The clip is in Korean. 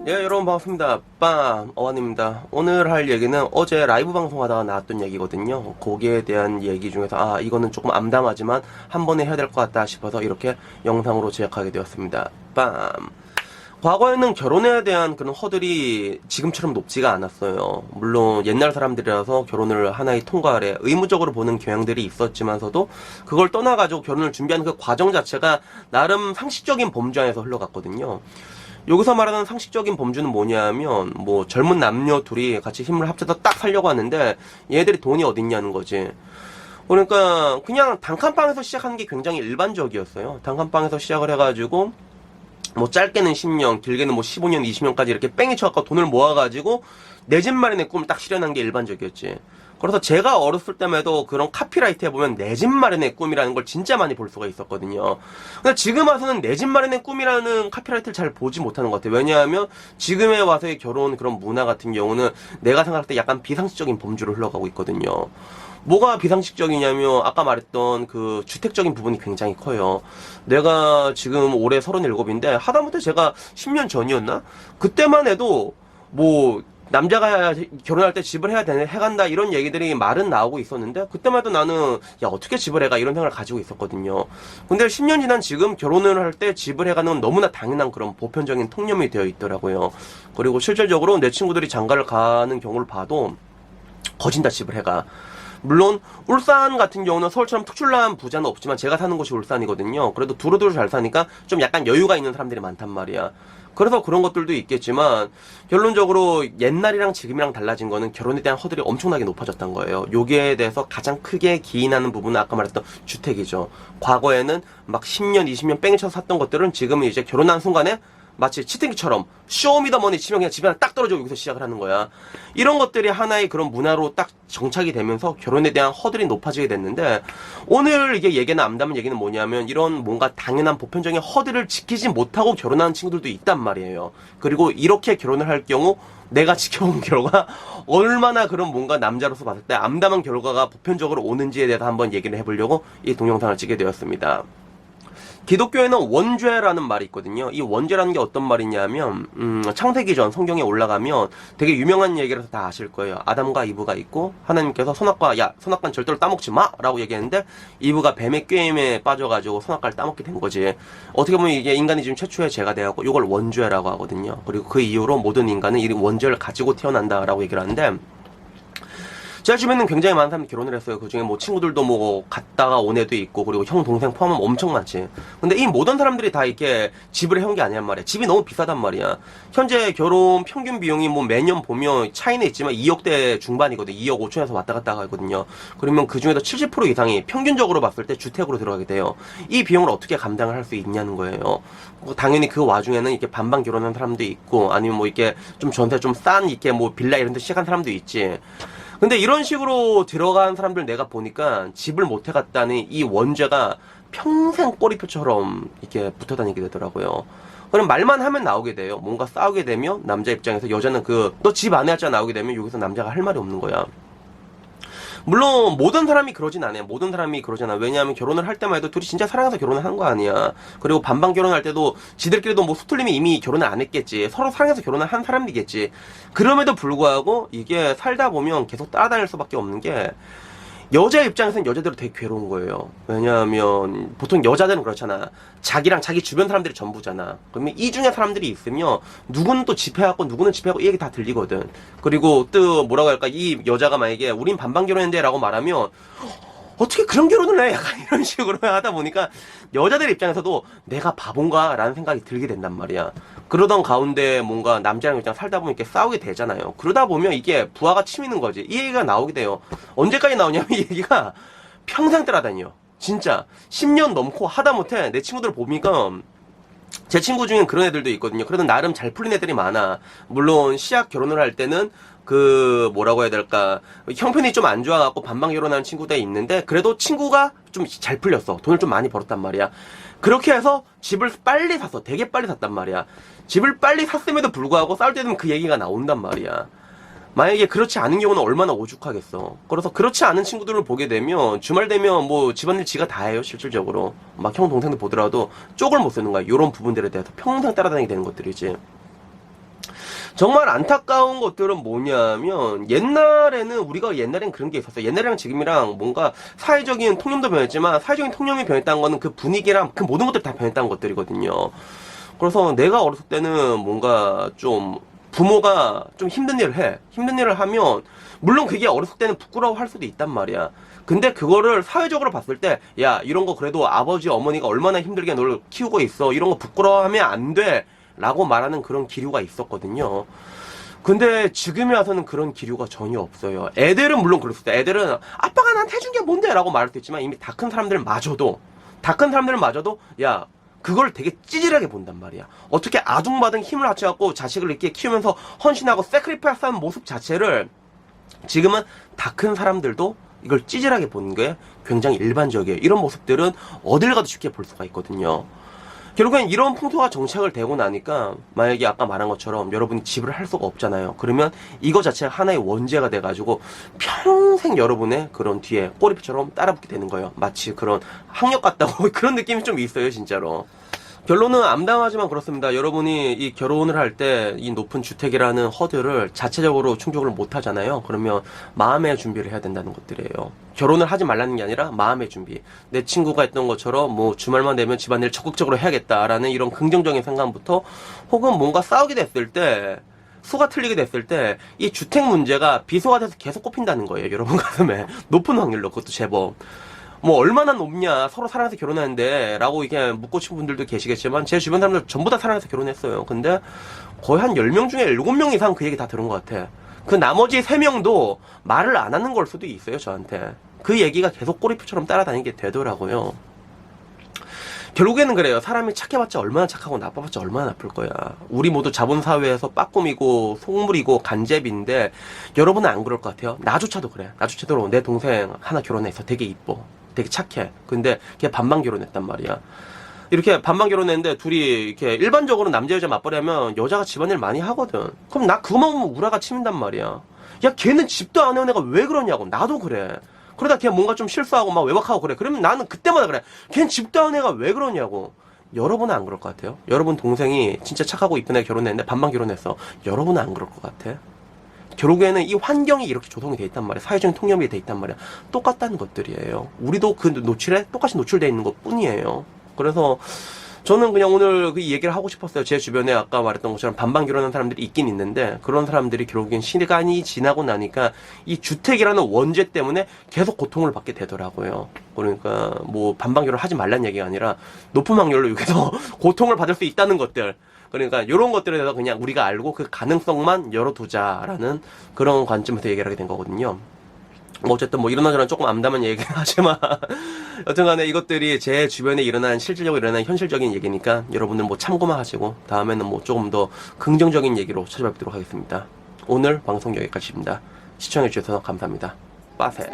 예, 여러분 반갑습니다. 빰 어원입니다. 오늘 할 얘기는 어제 라이브 방송하다가 나왔던 얘기거든요. 거기에 대한 얘기 중에서 이거는 조금 암담하지만 한 번에 해야 될 것 같다 싶어서 이렇게 영상으로 제작하게 되었습니다. 빰. 과거에는 결혼에 대한 그런 허들이 지금처럼 높지가 않았어요. 물론 옛날 사람들이라서 결혼을 하나의 통과 아래 의무적으로 보는 경향들이 있었지만서도 그걸 떠나가지고 결혼을 준비하는 그 과정 자체가 나름 상식적인 범주 안에서 흘러갔거든요. 여기서 말하는 상식적인 범주는 뭐냐면 뭐 젊은 남녀 둘이 같이 힘을 합쳐서 딱 살려고 하는데 얘들이 돈이 어딨냐는 거지. 그러니까 그냥 단칸방에서 시작하는 게 굉장히 일반적이었어요. 단칸방에서 시작을 해가지고 뭐 짧게는 10년, 길게는 뭐 15년, 20년까지 이렇게 뺑이 쳐갖고 돈을 모아가지고 내 집 마련의 꿈을 딱 실현한 게 일반적이었지. 그래서 제가 어렸을 때에도 그런 카피라이트에 보면 내 집 마련의 꿈이라는 걸 진짜 많이 볼 수가 있었거든요. 근데 지금 와서는 내 집 마련의 꿈이라는 카피라이트를 잘 보지 못하는 것 같아요. 왜냐하면 지금에 와서의 결혼 그런 문화 같은 경우는 내가 생각할 때 약간 비상식적인 범주로 흘러가고 있거든요. 뭐가 비상식적이냐면 아까 말했던 그 주택적인 부분이 굉장히 커요. 내가 지금 올해 37인데 하다못해 제가 10년 전이었나? 그때만 해도 뭐 남자가 결혼할 때 집을 해야 되네, 해간다 이런 얘기들이 말은 나오고 있었는데 그때만 해도 나는 야 어떻게 집을 해가 이런 생각을 가지고 있었거든요. 근데 10년 지난 지금 결혼을 할 때 집을 해가는 건 너무나 당연한 그런 보편적인 통념이 되어 있더라고요. 그리고 실질적으로 내 친구들이 장가를 가는 경우를 봐도 거진 다 집을 해가. 물론 울산 같은 경우는 서울처럼 특출난 부자는 없지만 제가 사는 곳이 울산이거든요. 그래도 두루두루 잘 사니까 좀 약간 여유가 있는 사람들이 많단 말이야. 그래서 그런 것들도 있겠지만 결론적으로 옛날이랑 지금이랑 달라진 거는 결혼에 대한 허들이 엄청나게 높아졌던 거예요. 여기에 대해서 가장 크게 기인하는 부분은 아까 말했던 주택이죠. 과거에는 막 10년, 20년 뺑이 쳐서 샀던 것들은 지금은 이제 결혼한 순간에 마치 치팅기처럼 쇼미더머니 치면 그냥 집에 하나 딱 떨어져 여기서 시작을 하는 거야. 이런 것들이 하나의 그런 문화로 딱 정착이 되면서 결혼에 대한 허들이 높아지게 됐는데 오늘 이게 얘기는 암담한 얘기는 뭐냐면 이런 뭔가 당연한 보편적인 허들을 지키지 못하고 결혼하는 친구들도 있단 말이에요. 그리고 이렇게 결혼을 할 경우 내가 지켜본 결과 얼마나 그런 뭔가 남자로서 봤을 때 암담한 결과가 보편적으로 오는지에 대해서 한번 얘기를 해보려고 이 동영상을 찍게 되었습니다. 기독교에는 원죄라는 말이 있거든요. 이 원죄라는 게 어떤 말이냐면 창세기 전 성경에 올라가면 되게 유명한 얘기라서 다 아실 거예요. 아담과 이브가 있고 하나님께서 선악과 야 선악과는 절대로 따먹지 마 라고 얘기했는데 이브가 뱀의 꾀임에 빠져가지고 선악과를 따먹게 된 거지. 어떻게 보면 이게 인간이 지금 최초의 죄가 되었고 이걸 원죄라고 하거든요. 그리고 그 이후로 모든 인간은 이 원죄를 가지고 태어난다라고 얘기를 하는데 제 주변에는 굉장히 많은 사람들이 결혼을 했어요. 그 중에 뭐 친구들도 뭐 갔다가 온 애도 있고 그리고 형 동생 포함하면 엄청 많지. 근데 이 모든 사람들이 다 이렇게 집을 해온 게 아니란 말이야. 집이 너무 비싸단 말이야. 현재 결혼 평균 비용이 뭐 매년 보면 차이는 있지만 2억대 중반이거든. 2억 5천에서 왔다 갔다 하거든요. 그러면 그 중에서 70% 이상이 평균적으로 봤을 때 주택으로 들어가게 돼요. 이 비용을 어떻게 감당을 할 수 있냐는 거예요. 당연히 그 와중에는 이렇게 반반 결혼한 사람도 있고 아니면 뭐 이렇게 좀 전세 좀 싼 이렇게 뭐 빌라 이런 데 시작한 사람도 있지. 근데 이런 식으로 들어간 사람들 내가 보니까 집을 못 해갔다는 이 원죄가 평생 꼬리표처럼 이렇게 붙어 다니게 되더라고요. 그럼 말만 하면 나오게 돼요. 뭔가 싸우게 되면 남자 입장에서 여자는 너 집 안에 왔잖아 나오게 되면 여기서 남자가 할 말이 없는 거야. 물론 모든 사람이 그러진 않아요. 모든 사람이 그러진 않아. 왜냐하면 결혼을 할 때만 해도 둘이 진짜 사랑해서 결혼을 한 거 아니야. 그리고 반반 결혼할 때도 지들끼리도 뭐 수틀림이 이미 결혼을 안 했겠지. 서로 사랑해서 결혼을 한 사람이겠지. 그럼에도 불구하고 이게 살다 보면 계속 따라다닐 수밖에 없는 게 여자 입장에서는 여자대로 되게 괴로운 거예요. 왜냐하면 보통 여자들은 그렇잖아. 자기랑 자기 주변 사람들이 전부잖아. 그러면 이 중에 사람들이 있으면 누구는 또 집회하고 누구는 집회하고 이 얘기 다 들리거든. 그리고 또 뭐라고 할까 이 여자가 만약에 우린 반반 결혼했는데 라고 말하면 어떻게 그런 결혼을 해? 약간 이런 식으로 하다 보니까 여자들 입장에서도 내가 바본가? 라는 생각이 들게 된단 말이야. 그러던 가운데 뭔가 남자랑 여자랑 살다 보면 이렇게 싸우게 되잖아요. 그러다 보면 이게 부하가 치미는 거지. 이 얘기가 나오게 돼요. 언제까지 나오냐면 이 얘기가 평생 따라다녀. 진짜 10년 넘고 하다못해 내 친구들 보니까 제 친구 중엔 그런 애들도 있거든요. 그래도 나름 잘 풀린 애들이 많아. 물론 시약 결혼을 할 때는 그 뭐라고 해야 될까 형편이 좀 안 좋아갖고 반반 결혼하는 친구들이 있는데 그래도 친구가 좀 잘 풀렸어. 돈을 좀 많이 벌었단 말이야. 그렇게 해서 집을 빨리 샀어. 되게 빨리 샀단 말이야. 집을 빨리 샀음에도 불구하고 싸울 때 되면 그 얘기가 나온단 말이야. 만약에 그렇지 않은 경우는 얼마나 오죽하겠어. 그래서 그렇지 않은 친구들을 보게 되면 주말 되면 뭐 집안일 지가 다 해요. 실질적으로 막 형 동생들 보더라도 쪽을 못 쓰는 거야. 이런 부분들에 대해서 평생 따라다니게 되는 것들이지. 정말 안타까운 것들은 뭐냐면 옛날에는 우리가 옛날엔 그런 게 있었어. 옛날이랑 지금이랑 뭔가 사회적인 통념도 변했지만 사회적인 통념이 변했다는 거는 그 분위기랑 그 모든 것들이 다 변했다는 것들이거든요. 그래서 내가 어렸을 때는 뭔가 좀 부모가 좀 힘든 일을 해. 힘든 일을 하면 물론 그게 어렸을 때는 부끄러워할 수도 있단 말이야. 근데 그거를 사회적으로 봤을 때 야 이런 거 그래도 아버지 어머니가 얼마나 힘들게 널 키우고 있어. 이런 거 부끄러워하면 안 돼. 라고 말하는 그런 기류가 있었거든요. 근데 지금에 와서는 그런 기류가 전혀 없어요. 애들은 물론 그럴 수 있어요. 애들은 아빠가 나한테 해준 게 뭔데? 라고 말할 수 있지만 이미 다 큰 사람들마저도 야 그걸 되게 찌질하게 본단 말이야. 어떻게 아둥바둥 힘을 합쳐갖고 자식을 이렇게 키우면서 헌신하고 세크리파이스 하는 모습 자체를 지금은 다 큰 사람들도 이걸 찌질하게 보는 게 굉장히 일반적이에요. 이런 모습들은 어딜 가도 쉽게 볼 수가 있거든요. 결국엔 이런 풍토가 정착을 되고 나니까 만약에 아까 말한 것처럼 여러분이 지불을 할 수가 없잖아요. 그러면 이거 자체가 하나의 원죄가 돼가지고 평생 여러분의 그런 뒤에 꼬리표처럼 따라붙게 되는 거예요. 마치 그런 학력 같다고 그런 느낌이 좀 있어요, 진짜로. 결론은 암담하지만 그렇습니다. 여러분이 이 결혼을 할 때 이 높은 주택이라는 허들을 자체적으로 충족을 못 하잖아요. 그러면 마음의 준비를 해야 된다는 것들이에요. 결혼을 하지 말라는 게 아니라 마음의 준비. 내 친구가 했던 것처럼 뭐 주말만 되면 집안일 적극적으로 해야겠다라는 이런 긍정적인 생각부터 혹은 뭔가 싸우게 됐을 때 수가 틀리게 됐을 때 이 주택 문제가 비소가 돼서 계속 꼽힌다는 거예요. 여러분 가슴에. 높은 확률로 그것도 제법. 뭐 얼마나 높냐 서로 사랑해서 결혼하는데 라고 이렇게 묻고 싶은 분들도 계시겠지만 제 주변 사람들 전부 다 사랑해서 결혼했어요. 근데 거의 한 10명 중에 7명 이상 그 얘기 다 들은 것 같아. 그 나머지 3명도 말을 안 하는 걸 수도 있어요. 저한테 그 얘기가 계속 꼬리표처럼 따라다니게 되더라고요. 결국에는 그래요. 사람이 착해봤자 얼마나 착하고 나빠봤자 얼마나 나쁠 거야. 우리 모두 자본사회에서 빠꿈이고 속물이고 간제비인데 여러분은 안 그럴 것 같아요. 나조차도 그래. 나조차도 내 동생 하나 결혼해서 되게 이뻐. 되게 착해. 근데 걔 반반 결혼했단 말이야. 이렇게 반반 결혼했는데 둘이 이렇게 일반적으로 남자 여자 맞벌이하면 여자가 집안일 많이 하거든. 그럼 나 그거만 보면 우라가 치민단 말이야. 야 걔는 집도 안 해온 애가 왜 그러냐고. 나도 그래. 그러다 걔 뭔가 좀 실수하고 막 외박하고 그래. 그러면 나는 그때마다 그래. 걔는 집도 안 한 애가 왜 그러냐고. 여러분은 안 그럴 것 같아요? 여러분 동생이 진짜 착하고 이쁜 애 결혼했는데 반반 결혼했어. 여러분은 안 그럴 것 같아? 결국에는 이 환경이 이렇게 조성이 돼 있단 말이야. 사회적인 통념이 돼 있단 말이야. 똑같다는 것들이에요. 우리도 그 노출에 똑같이 노출되어 있는 것 뿐이에요. 그래서 저는 그냥 오늘 그 얘기를 하고 싶었어요. 제 주변에 아까 말했던 것처럼 반반 결혼한 사람들이 있긴 있는데 그런 사람들이 결국엔 시간이 지나고 나니까 이 주택이라는 원죄 때문에 계속 고통을 받게 되더라고요. 그러니까 뭐 반반 결혼 하지 말란 얘기가 아니라 높은 확률로 여기서 고통을 받을 수 있다는 것들. 그러니까 이런 것들에 대해서 그냥 우리가 알고 그 가능성만 열어두자라는 그런 관점에서 얘기를 하게 된 거거든요. 뭐 어쨌든 뭐 이러나 저러나 조금 암담한 얘기긴 하지만 여튼간에 이것들이 제 주변에 일어난 실질적으로 일어난 현실적인 얘기니까 여러분들 뭐 참고만 하시고 다음에는 뭐 조금 더 긍정적인 얘기로 찾아뵙도록 하겠습니다. 오늘 방송 여기까지입니다. 시청해주셔서 감사합니다. 빠세.